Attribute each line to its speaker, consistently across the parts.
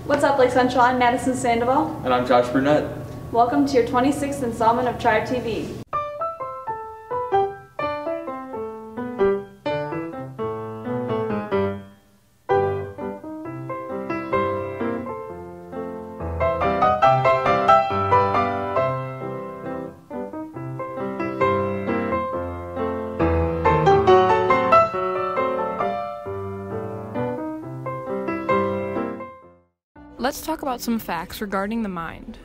Speaker 1: What's up, Lake Central? I'm Madison Sandoval.
Speaker 2: And I'm Josh Burnett.
Speaker 1: Welcome to your 26th installment of Tribe TV.
Speaker 3: Let's talk about some facts regarding the mind.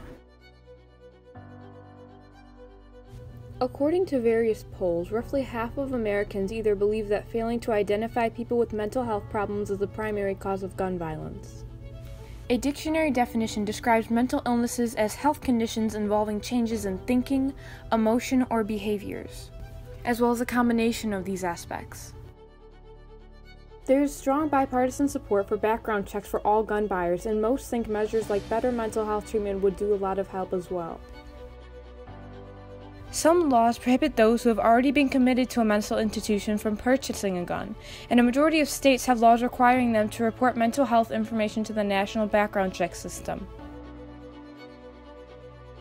Speaker 3: According to various polls, roughly half of Americans either believe that failing to identify people with mental health problems is the primary cause of gun violence. A dictionary definition describes mental illnesses as health conditions involving changes in thinking, emotion, or behaviors, as well as a combination of these aspects. There is strong bipartisan support for background checks for all gun buyers, and most think measures like better mental health treatment would do a lot of help as well. Some laws prohibit those who have already been committed to a mental institution from purchasing a gun, and a majority of states have laws requiring them to report mental health information to the National Background Check System.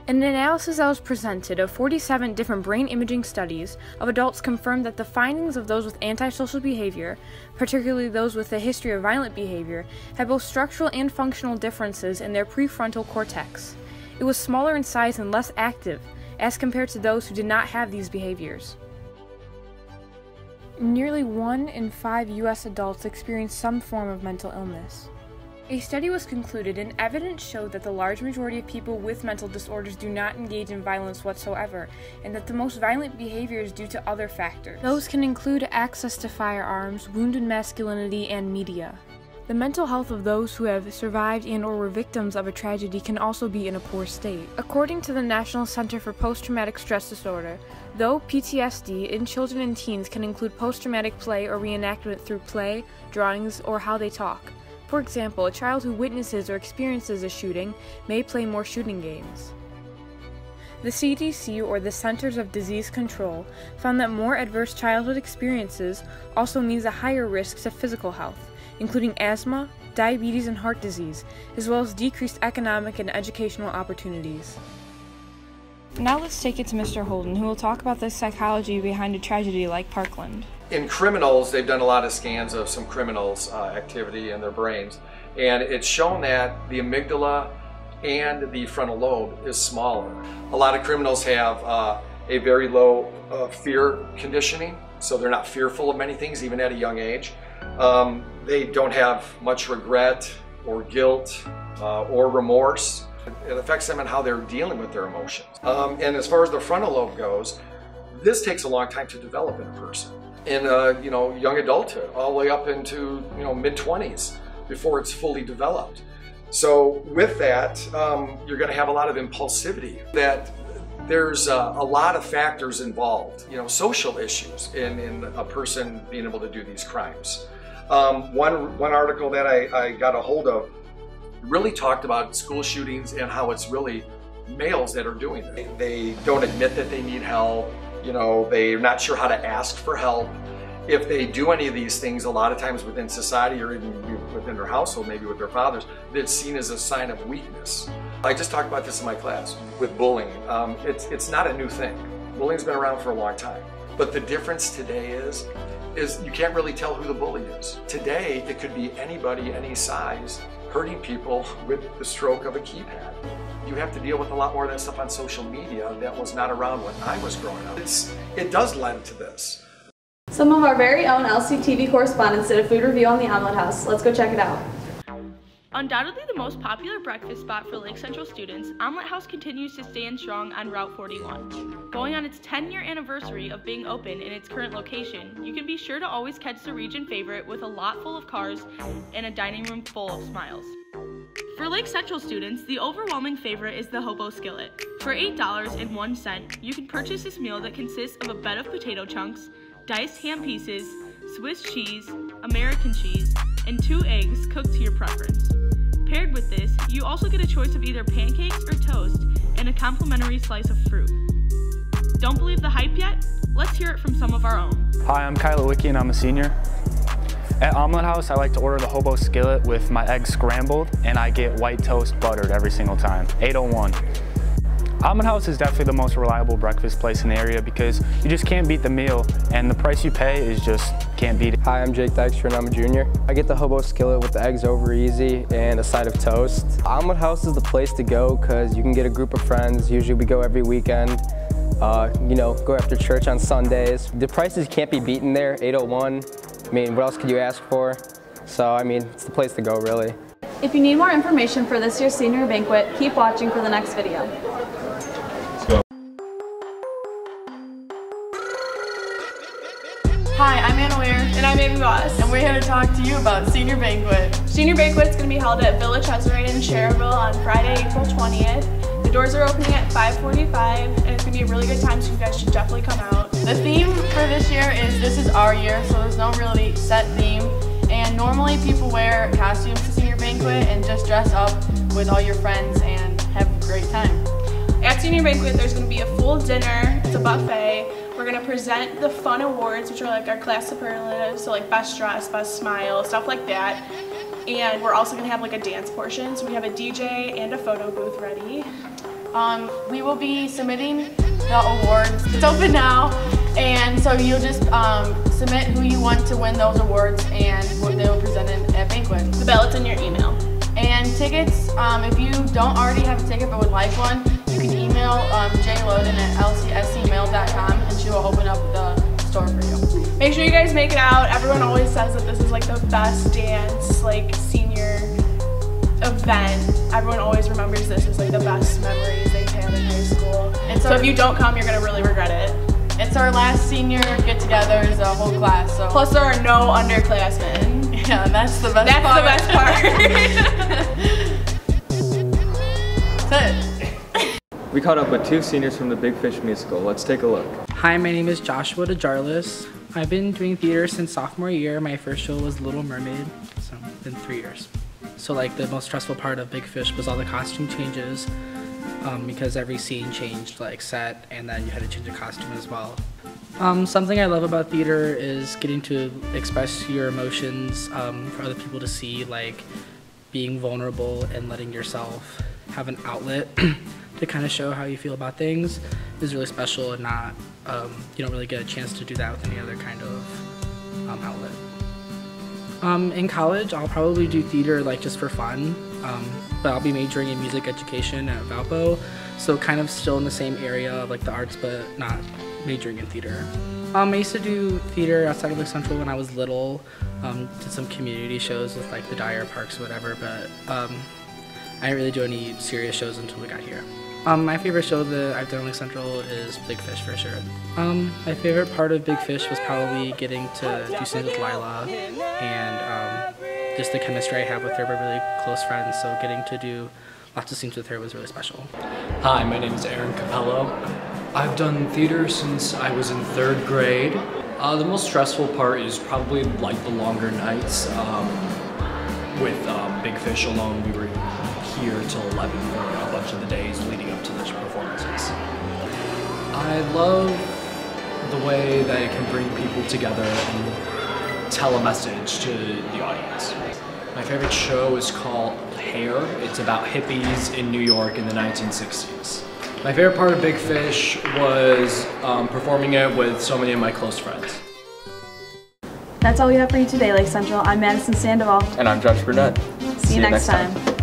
Speaker 3: An analysis that was presented of 47 different brain imaging studies of adults confirmed that the findings of those with antisocial behavior, particularly those with a history of violent behavior, had both structural and functional differences in their prefrontal cortex. It was smaller in size and less active, as compared to those who did not have these behaviors. Nearly 1 in 5 U.S. adults experience some form of mental illness. A study was concluded and evidence showed that the large majority of people with mental disorders do not engage in violence whatsoever, and that the most violent behavior is due to other factors. Those can include access to firearms, wounded masculinity, and media. The mental health of those who have survived and/or were victims of a tragedy can also be in a poor state. According to the National Center for Post-Traumatic Stress Disorder, though PTSD in children and teens can include post-traumatic play or reenactment through play, drawings, or how they talk. For example, a child who witnesses or experiences a shooting may play more shooting games. The CDC, or the Centers of Disease Control, found that more adverse childhood experiences also means a higher risk to physical health, including asthma, diabetes, and heart disease, as well as decreased economic and educational opportunities. Now let's take it to Mr. Holden, who will talk about the psychology behind a tragedy like Parkland.
Speaker 4: In criminals, they've done a lot of scans of some criminals' activity in their brains, and it's shown that the amygdala and the frontal lobe is smaller. A lot of criminals have a very low fear conditioning, so they're not fearful of many things, even at a young age. They don't have much regret or guilt or remorse. It affects them in how they're dealing with their emotions. And as far as the frontal lobe goes, this takes a long time to develop in a person. In young adulthood, all the way up into mid-20s before it's fully developed. So with that, you're going to have a lot of impulsivity. That there's a lot of factors involved. Social issues in a person being able to do these crimes. One article that I got a hold of really talked about school shootings and how it's really males that are doing it. They don't admit that they need help. They're not sure how to ask for help. If they do any of these things, a lot of times within society or even within their household, maybe with their fathers, it's seen as a sign of weakness. I just talked about this in my class with bullying. It's not a new thing. Bullying's been around for a long time. But the difference today is you can't really tell who the bully is. Today, it could be anybody, any size, hurting people with the stroke of a keypad. You have to deal with a lot more of that stuff on social media that was not around when I was growing up. It does lend to this.
Speaker 1: Some of our very own LCTV correspondents did a food review on the Omelet House. Let's go check it out.
Speaker 5: Undoubtedly the most popular breakfast spot for Lake Central students, Omelet House continues to stand strong on Route 41. Going on its 10-year anniversary of being open in its current location, you can be sure to always catch the region favorite with a lot full of cars and a dining room full of smiles. For Lake Central students, the overwhelming favorite is the Hobo Skillet. For $8.01, you can purchase this meal that consists of a bed of potato chunks, diced ham pieces, Swiss cheese, American cheese, and 2 eggs cooked to your preference. Paired with this, you also get a choice of either pancakes or toast and a complimentary slice of fruit. Don't believe the hype yet? Let's hear it from some of our own.
Speaker 6: Hi, I'm Kyle Wicki and I'm a senior.
Speaker 2: At Omelet House, I like to order the hobo skillet with my eggs scrambled, and I get white toast buttered every single time. 801. Omelet House is definitely the most reliable breakfast place in the area because you just can't beat the meal, and the price you pay is just can't beat it.
Speaker 6: Hi, I'm Jake Dykstra and I'm a junior. I get the hobo skillet with the eggs over easy and a side of toast. Omelet House is the place to go because you can get a group of friends. Usually we go every weekend. You know, go after church on Sundays. The prices can't be beaten there, 801. I mean, what else could you ask for? So, I mean, it's the place to go, really.
Speaker 1: If you need more information for this year's senior banquet, keep watching for the next video.
Speaker 5: Hi, I'm Anna Weir. And I'm Amy Voss. And we're here to talk to you about Senior Banquet. Senior Banquet is going to be held at Village Hesserite in Cherville on Friday, April 20th. The doors are opening at 5:45, and it's going to be a really good time, so you guys should definitely come out. The theme for this year is This Is Our Year, so there's no really set theme. And normally people wear costumes to Senior Banquet and just dress up with all your friends and have a great time. At Senior Banquet, there's going to be a full dinner. It's a buffet. We're going to present the fun awards, which are like our class superlatives, so like best dress, best smile, stuff like that. And we're also going to have like a dance portion, so we have a DJ and a photo booth ready. We will be submitting the awards. It's open now, and so you'll just submit who you want to win those awards, and they will present it at Banquet. The ballot's in your email. And tickets, if you don't already have a ticket but would like one, you can email Jay Loden at lcscmail.com and she will open up the store for you. Make sure you guys make it out. Everyone always says that this is like the best dance, like senior event. Everyone always remembers this as like the best memories they've had in high school. And so if you don't come, you're gonna really regret it. It's our last senior get together as a whole class. So. Plus there are no underclassmen. Yeah, that's the best part. That's the best part. That's it.
Speaker 7: We caught up with two seniors from the Big Fish musical. Let's take a look.
Speaker 8: Hi, my name is Joshua DeJarlis. I've been doing theater since sophomore year. My first show was Little Mermaid, so it's been 3 years. So like the most stressful part of Big Fish was all the costume changes because every scene changed like set and then you had to change the costume as well. Something I love about theater is getting to express your emotions for other people to see, like being vulnerable and letting yourself have an outlet to kind of show how you feel about things is really special, and not you don't really get a chance to do that with any other kind of outlet. In college, I'll probably do theater like just for fun, but I'll be majoring in music education at Valpo, so kind of still in the same area of like the arts, but not majoring in theater. I used to do theater outside of Lake Central when I was little, did some community shows with like the Dyer Parks or whatever, but I didn't really do any serious shows until we got here. My favorite show that I've done in Lake Central is Big Fish for sure. My favorite part of Big Fish was probably getting to do scenes with Lila and just the chemistry I have with her. We're really close friends, so getting to do lots of scenes with her was really special.
Speaker 9: Hi, my name is Aaron Capello. I've done theater since I was in 3rd grade. The most stressful part is probably like the longer nights. With Big Fish alone, we were here till 11 for a bunch of the days leading up to the performances. I love the way that it can bring people together and tell a message to the audience. My favorite show is called Hair. It's about hippies in New York in the 1960s. My favorite part of Big Fish was performing it with so many of my close friends.
Speaker 1: That's all we have for you today, Lake Central. I'm Madison Sandoval.
Speaker 7: And I'm Josh Burnett.
Speaker 1: See you next time.